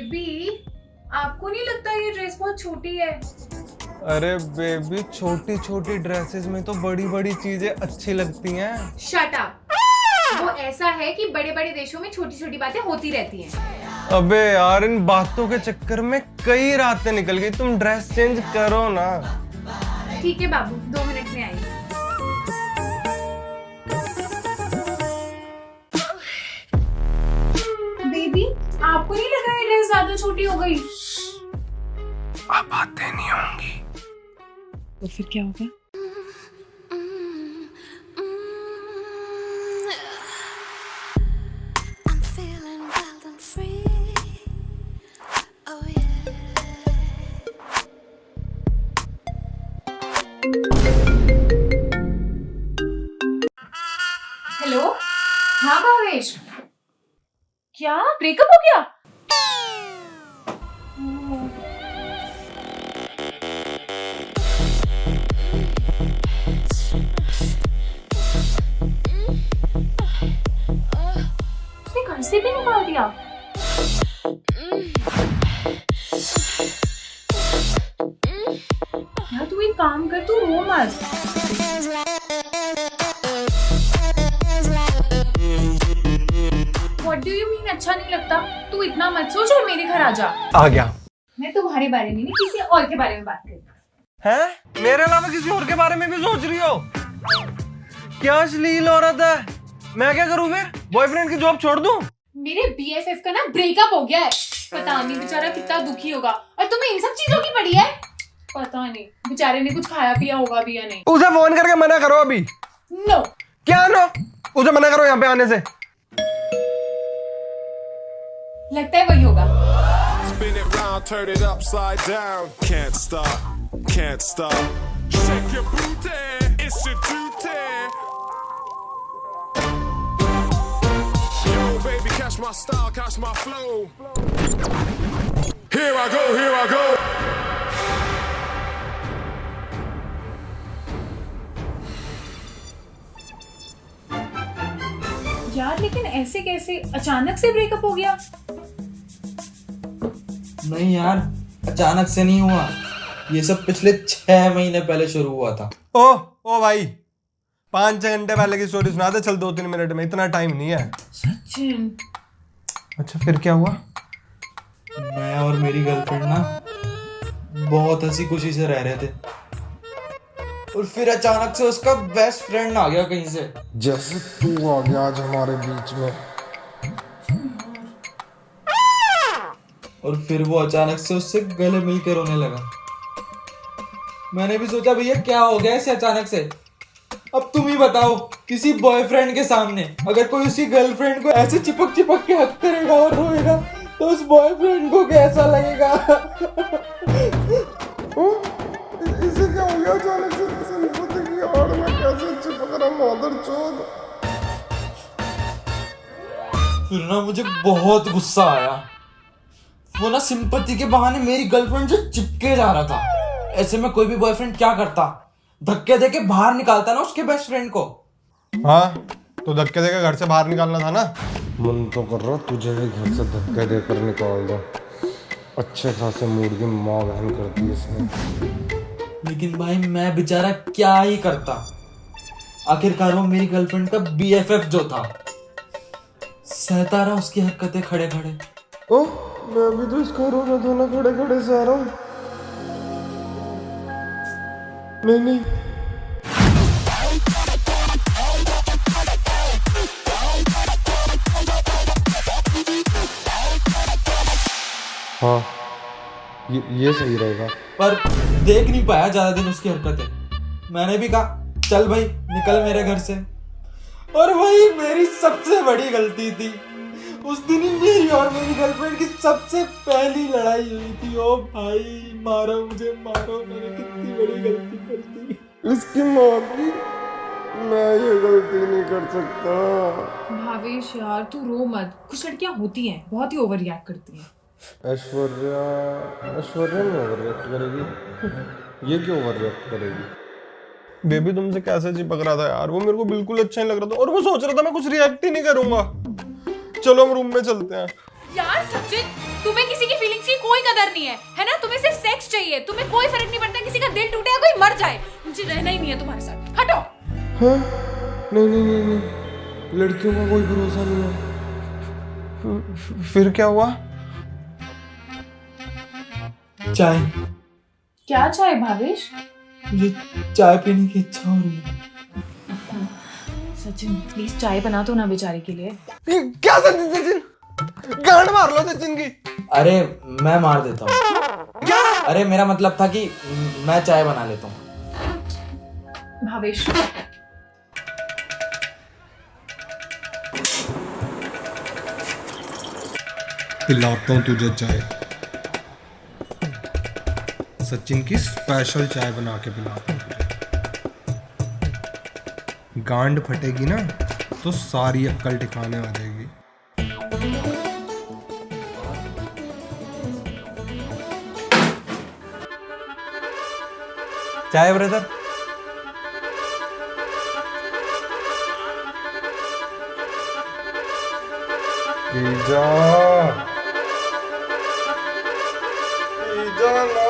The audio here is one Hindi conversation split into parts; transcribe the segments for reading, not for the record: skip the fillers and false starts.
बेबी, आपको नहीं लगता ये ड्रेस बहुत छोटी है? अरे बेबी, छोटी छोटी ड्रेसेस में तो बड़ी बड़ी चीजें अच्छी लगती हैं। Shut up. वो ऐसा है कि बड़े बड़े देशों में छोटी छोटी बातें होती रहती हैं। अबे यार, इन बातों के चक्कर में कई रातें निकल गई। तुम ड्रेस चेंज करो ना। ठीक है बाबू, 2 मिनट में आई। बेबी, आपको नहीं लग रहा है ड्रेस ज्यादा छोटी हो गई? अब बातें नहीं होंगी तो फिर क्या होगा? हेलो, हाँ भावेश, क्या ब्रेकअप हो गया? उसने घर से भी निकाल दिया। यार तू एक काम कर, तू रो मत। What do you mean अच्छा नहीं लगता? तू इतना मत सोच और मेरे घर आ जा। आ गया। मैं तुम्हारे बारे में नहीं, किसी और के बारे में बात कर रही हूँ। हैं? मेरे अलावा किसी और के बारे में भी सोच रही हो? क्या अश्लील औरत है। मैं क्या करूँ फिर? बॉयफ्रेंड की जॉब छोड़ दूँ? मेरे BFF का ना ब्रेकअप हो गया है। पता नहीं बेचारा कितना दुखी होगा, और तुम्हें इन सब चीजों की पड़ी है। पता नहीं बेचारे ने कुछ खाया पिया होगा भी या नहीं। उसे फोन करके मना करो अभी। नो। क्या नो? उसे मना करो यहाँ पे आने से। लगता है वही होगा। Spin it round, turn it upside down. Can't stop, can't stop. Shake your booty, it's your duty. Yo, baby, catch my style, catch my flow. Here I go, here I go. यार लेकिन ऐसे कैसे अचानक से ब्रेकअप हो गया? नहीं यार, अचानक से नहीं हुआ। ये सब पिछले 6 महीने पहले शुरू हुआ था। ओ भाई, 5-6 घंटे पहले की स्टोरी सुना दे। चल 2-3 मिनट में, इतना टाइम नहीं है। सचिन। अच्छा फिर क्या हुआ? मैं और मेरी गर्लफ्रेंड ना बहुत हंसी खुशी से रह रहे थे, और फिर अचानक से उसका बेस्ट फ्रेंड आ गया कहीं से। जैसे तू आ गया आज हमारे बीच में। और फिर वो अचानक से उससे गले मिलकर रोने लगा। मैंने भी सोचा भैया क्या हो गया इसे अचानक से। अब तुम ही बताओ, किसी बॉयफ्रेंड के सामने अगर कोई उसकी गर्लफ्रेंड को ऐसे चिपक चिपक के हक करेगा और रोएगा तो उस बॉयफ्रेंड को कैसा लगेगा? इसे क्या हो गया अचानक से? नहीं पता कि यार मैं कैसे चिपक रहा मादरचोद। फिर ना मुझे बहुत गुस्सा आया। वो ना सिंपैथी के बहाने मेरी गर्लफ्रेंड से चिपके जा रहा था। ऐसे में कोई भी बॉयफ्रेंड क्या करता, धक्के देके बाहर निकालता ना उसके बेस्ट फ्रेंड को। हाँ, तो धक्के देकर घर से बाहर निकालना था ना। मन तो कर रहा तुझे भी घर से धक्के देकर निकाल दो। अच्छे खासे मूड की माँ बहन कर दी इसने। लेकिन भाई मैं बेचारा क्या ही करता। आखिरकार वो मेरी गर्लफ्रेंड का BFF जो था, सहता रहा उसकी हरकतें खड़े खड़े। ओह, मैं भी तो इसका रोना धोना खड़े खड़े सह रहा हूँ। नहीं हाँ, ये सही रहेगा। पर देख नहीं पाया ज्यादा दिन उसकी हरकतें। मैंने भी कहा चल भाई निकल मेरे घर से। और वही मेरी सबसे बड़ी गलती थी। उस दिन ही मेरी और मेरी गर्लफ्रेंड की सबसे पहली लड़ाई हुई थी। ओ भाई मारो मुझे मारो, मैंने कितनी बड़ी गलती कर दी। इसकी माँ की, मैं ये गलती नहीं कर सकता। भावेश यार तू रो मत। कुछ लड़कियां होती हैं बहुत ही ओवर रिएक्ट करती हैं। ऐश्वर्या नहीं ओवर रिएक्ट करेगी। ये क्यों ओवर रिएक्ट करेगी? बेबी तुमसे कैसे चिपक रहा था यार, वो मेरे को बिल्कुल अच्छा नहीं लग रहा था, और वो सोच रहा था मैं कुछ रिएक्ट ही नहीं करूंगा। चलो हम रूम में चलते हैं। यार सचिन तुम्हें किसी की फीलिंग्स की कोई कदर नहीं है ना? तुम्हें सिर्फ सेक्स चाहिए, तुम्हें कोई फर्क नहीं पड़ता किसी का दिल टूटे या कोई मर जाए। मुझे रहना ही नहीं है तुम्हारे साथ, हटो। हाँ? नहीं नहीं नहीं नहीं, लड़कियों का कोई भरोसा नहीं है। फिर क्या हुआ? चाय, क्या चाय भावेश? मुझे चाय पीने की इच्छा हो रही है। सचिन प्लीज चाय बना दो ना बेचारे के लिए। क्या सचिन? सचिन गांड मार लो सचिन की। अरे मैं मार देता हूँ। क्या? अरे मेरा मतलब था कि मैं चाय बना लेता हूँ। भावेश पिलाता हूँ तुझे चाय, सचिन की स्पेशल चाय बना के पिलाता हूँ तुझे। गांड फटेगी ना तो सारी अक्कल ठिकाने आ जाएगी। चाय ब्रदर। पीजा पीजा ना।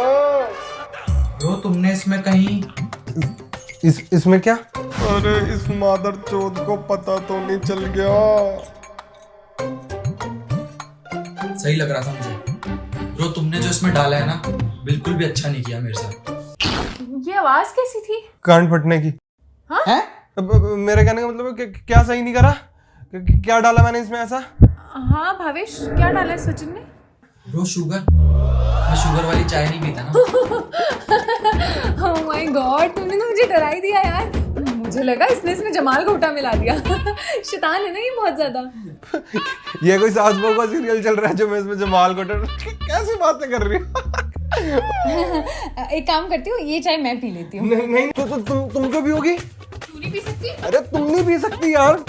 ब्रो तुमने इसमें कहीं इसमें क्या? अरे इस मादर चोद को पता तो नहीं चल गया। सही लग रहा था मुझे। ब्रो तुमने जो इसमें डाला है ना बिल्कुल भी अच्छा नहीं किया मेरे साथ। ये आवाज कैसी थी? गांड फटने की। हाँ? हैं? मेरे कहने का मतलब है कि क्या सही नहीं करा? क्या डाला मैंने इसमें ऐसा? हाँ भावेश क्या डाला है सचिन ने? ब्रो शुगर, मैं शुगर वाली चाय नहीं पीता ना। ओह माय गॉड तुमने तो मुझे डरा ही दिया यार। मुझे लगा इसने इसमें जमाल का उल्टा मिला दिया। शैतान है ना ये बहुत ज्यादा। ये कोई सास बहू का सीरियल चल रहा है जो मैं इसमें जमाल को कैसी बातें कर रही हूँ? एक काम करती हूँ ये चाय मैं पी लेती हूँ। नहीं नहीं तो तुम क्यों पियोगी? तू नहीं पी सकती? अरे तुम नहीं पी सकती यार।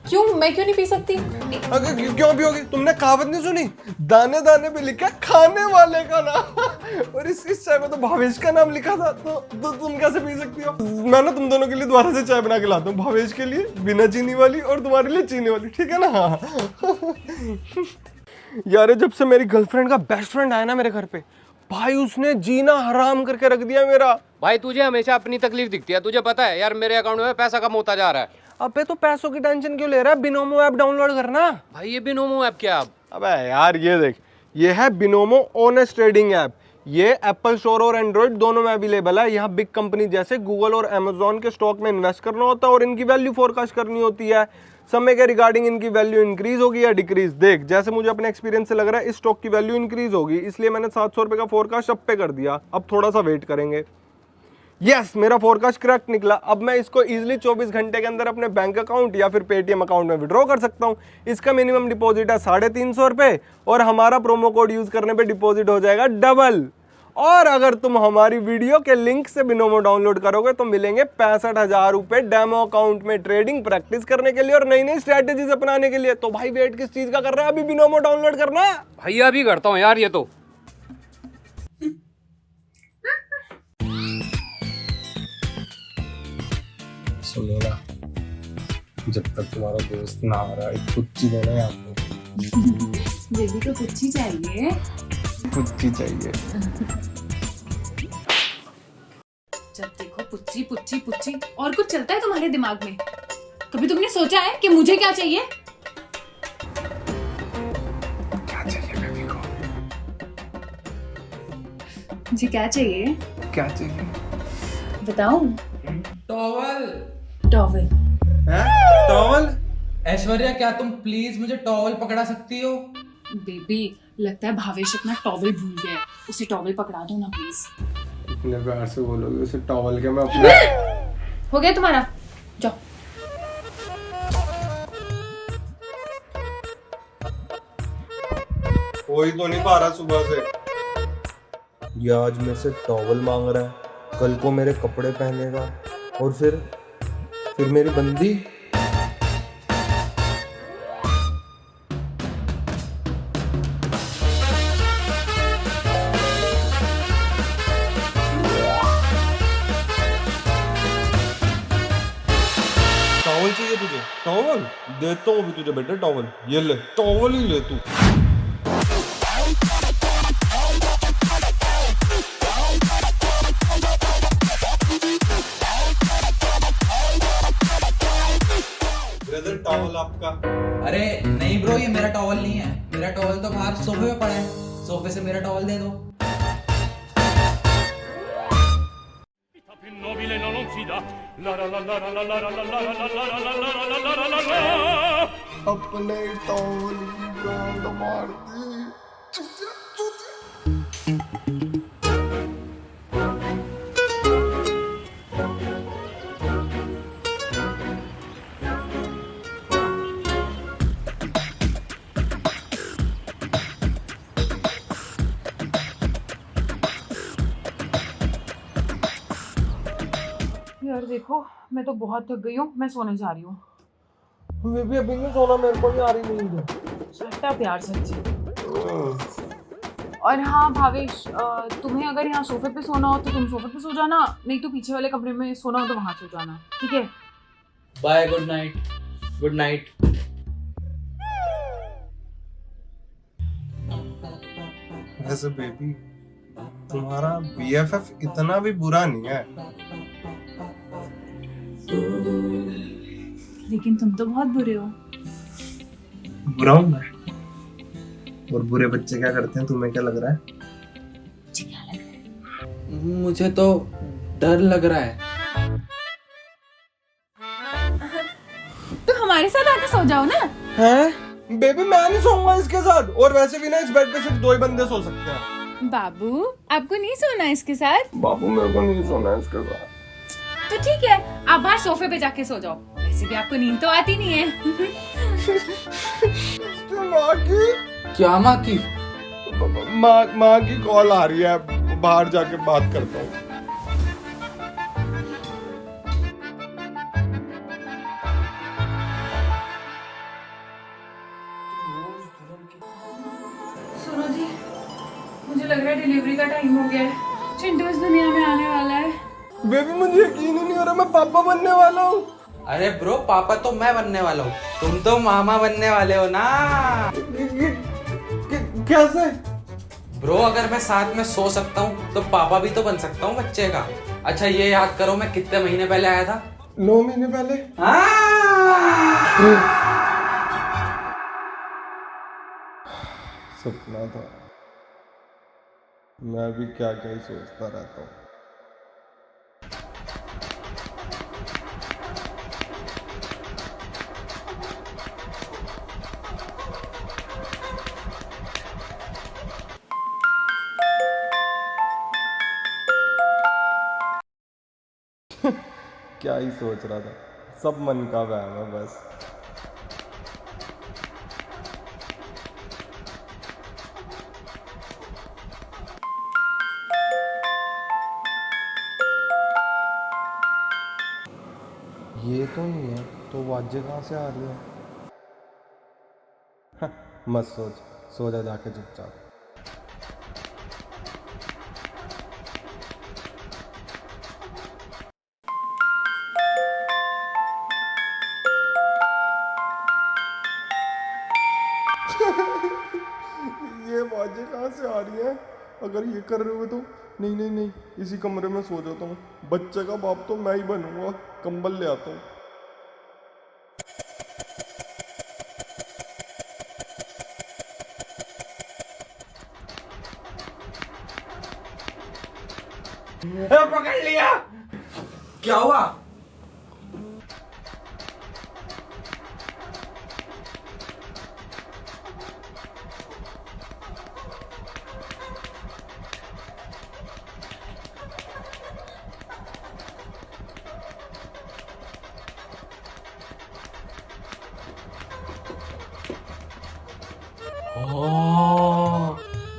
क्यों मैं क्यों नहीं पी सकती? अगर क्यों पियोगी? तुमने कहावत नहीं सुनी? दाने दाने पे लिखा खाने वाले का नाम, और इस चाय में तो भावेश का नाम लिखा था। तो तुम कैसे पी सकती हो? मैं ना तुम दोनों के लिए दोबारा से चाय बना के लाता हूँ, भावेश के लिए बिना चीनी वाली और तुम्हारे लिए चीनी वाली, ठीक है ना? यार जब से मेरी गर्लफ्रेंड का बेस्ट फ्रेंड आया ना मेरे घर पे, भाई उसने जीना हराम करके रख दिया मेरा। भाई तुझे हमेशा अपनी तकलीफ दिखती है, तुझे पता है यार मेरे अकाउंट में पैसा कम होता जा रहा है। अबे तो पैसों की टेंशन क्यों ले रहा है? बिनोमो ऐप डाउनलोड करना। भाई ये बिनोमो ऐप क्या? अबे यार ये देख, ये है बिनोमो ऑनेस्ट ट्रेडिंग ऐप। ये एप्पल स्टोर और एंड्रॉइड दोनों में अवेलेबल है। यहाँ बिग कंपनी जैसे गूगल और अमेजोन के स्टॉक में इन्वेस्ट करना होता है और इनकी वैल्यू फोरकास्ट करनी होती है, समय के रिगार्डिंग इनकी वैल्यू इंक्रीज होगी या डिक्रीज। देख जैसे मुझे अपने एक्सपीरियंस से लग रहा है इस स्टॉक की वैल्यू इंक्रीज होगी, इसलिए मैंने 700 रुपए का फोरकास्ट अब पे कर दिया। अब थोड़ा सा वेट करेंगे। यस मेरा फोरकास्ट करेक्ट निकला। अब मैं इसको इजीली 24 घंटे के अंदर अपने बैंक अकाउंट या फिर पेटीएम अकाउंट में विड्रॉ कर सकता हूँ। इसका मिनिमम डिपॉजिट है 350 रुपये और हमारा प्रोमो कोड यूज करने पे डिपॉजिट हो जाएगा डबल। और अगर तुम हमारी वीडियो के लिंक से बिनोमो डाउनलोड करोगे तो मिलेंगे 65,000 रुपये डेमो अकाउंट में ट्रेडिंग प्रैक्टिस करने के लिए और नई नई स्ट्रेटेजीज अपनाने के लिए। तो भाई वेट किस चीज का कर रहा है? अभी बिनोमो डाउनलोड करना। भाई अभी करता हूँ यार ये तो। सुनो ना, जब तक तुम्हारा दोस्त ना आ रहा है कुच्ची देना है आपको। बेबी को कुछ ही चाहिए। कुच्ची चाहिए। जब देखो पुच्ची पुच्ची पुच्ची। और कुछ चलता है तुम्हारे दिमाग में? कभी तुमने सोचा है कि मुझे क्या चाहिए? क्या चाहिए बेबी को? मुझे क्या चाहिए क्या चाहिए? बताऊं? टॉवल। टॉवल। टॉवल? ऐश्वर्या क्या तुम प्लीज मुझे टॉवल पकड़ा सकती हो? बेबी लगता है भावेश अपना टॉवल भूल गया है। उसे टॉवल पकड़ा दो ना प्लीज। इतने प्यार से बोलोगे उसे टॉवल के मैं अपना। हो गया तुम्हारा? जाओ। कोई तो नहीं पा रहा सुबह से। ये आज मेरे से टॉवल मांग रहा है, कल को मेरे कपड़े पहनेगा और फिर मेरी बंदी। टॉवल चाहिए तुझे? टॉवल देता हूँ अभी तुझे बेटे टॉवल। ये ले टॉवल ही ले तू। टॉवल आपका। अरे नहीं ब्रो, ये मेरा टॉवल नहीं है। मेरा टॉवल तो बाहर सोफे पे पड़ा है। सोफे से मेरा टॉवल दे दो। più nobile non si dà. La la la la la la la la la la la la la la la la la la la. अपने टॉवल की ब्रांड मार दी। यार देखो, मैं तो बहुत थक गई हूँ, मैं सोने जा रही हूँ। बेबी अभी नहीं सोना, मेरे को भी आ रही नींद। शट अप यार सच्ची। और हाँ भावेश, तुम्हें अगर यहाँ सोफे पे सोना हो तो तुम सोफे पे सो जाना, नहीं तो पीछे वाले कमरे में सोना हो तो वहाँ सो जाना, ठीक है? Bye, good night. Good night. वैसे बेबी तुम्हारा BFF इतना भी बुरा नहीं है। लेकिन तुम तो बहुत बुरे हो। बुरा हूँ मैं? और बुरे बच्चे क्या करते हैं, तुम्हें क्या लग रहा है? मुझे तो डर लग रहा है। तो हमारे साथ आके सो जाओ ना। हैं? बेबी मैं नहीं सोऊंगा इसके साथ, और वैसे भी ना इस बेड पे सिर्फ 2 ही बंदे सो सकते हैं। बाबू, आपको नहीं सोना है इसके साथ? बाबू मेरे को नहीं सोना है इसके साथ। तो ठीक है, आप बाहर सोफे पे जाके सो जाओ। वैसे भी आपको नींद तो आती नहीं है। माँ की क्या माँ की? माँ की कॉल आ रही है, बाहर जाके बात करता हूँ। सुनो जी, मुझे लग रहा है डिलीवरी का टाइम हो गया है। चिंटू इस दुनिया में आने वाला है। बेबी मुझे यकीन ही नहीं हो रहा, मैं पापा बनने वाला हूँ। अरे ब्रो, पापा तो मैं बनने वाला हूँ, तुम तो मामा बनने वाले हो ना। कैसे? ब्रो, अगर मैं साथ में सो सकता हूँ तो पापा भी तो बन सकता हूँ बच्चे का। अच्छा ये याद करो, मैं कितने महीने पहले आया था? 9 महीने पहले। सपना था, मैं भी क्या क्या ही सोचता रहता हूँ। क्या ही सोच रहा था, सब मन का वहम है बस। ये तो नहीं है, तो वाजे कहाँ से आ रही है? मत सोच, सो जा जाके चुपचाप। ये आवाजें कहाँ से आ रही हैं? अगर ये कर रहे हो तो नहीं नहीं नहीं, इसी कमरे में सो जाता हूँ। बच्चे का बाप तो मैं ही बनूंगा, कंबल ले आता हूँ। पकड़ लिया। क्या हुआ?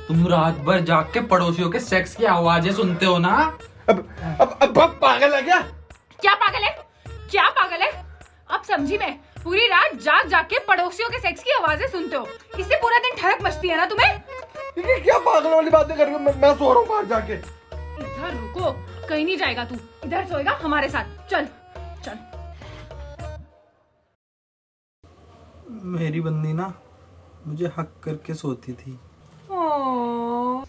तुम रात भर जाग के पड़ोसियों के सेक्स की आवाजें सुनते हो ना? अब पागल है क्या? क्या पागल है? क्या पागल है? अब समझी मैं, पूरी रात जाग जाग के पड़ोसियों के सेक्स की आवाजें सुनते हो, इससे पूरा दिन ठड़क मचती है ना तुम्हें? ये क्या पागल वाली बातें कर रही हो? मैं सो रहा हूँ बाहर जाके। इधर रुको, कहीं नहीं जाएगा तू, इधर सोएगा हमारे साथ। चल चल। मेरी बंदी ना मुझे हक करके सोती थी। ओ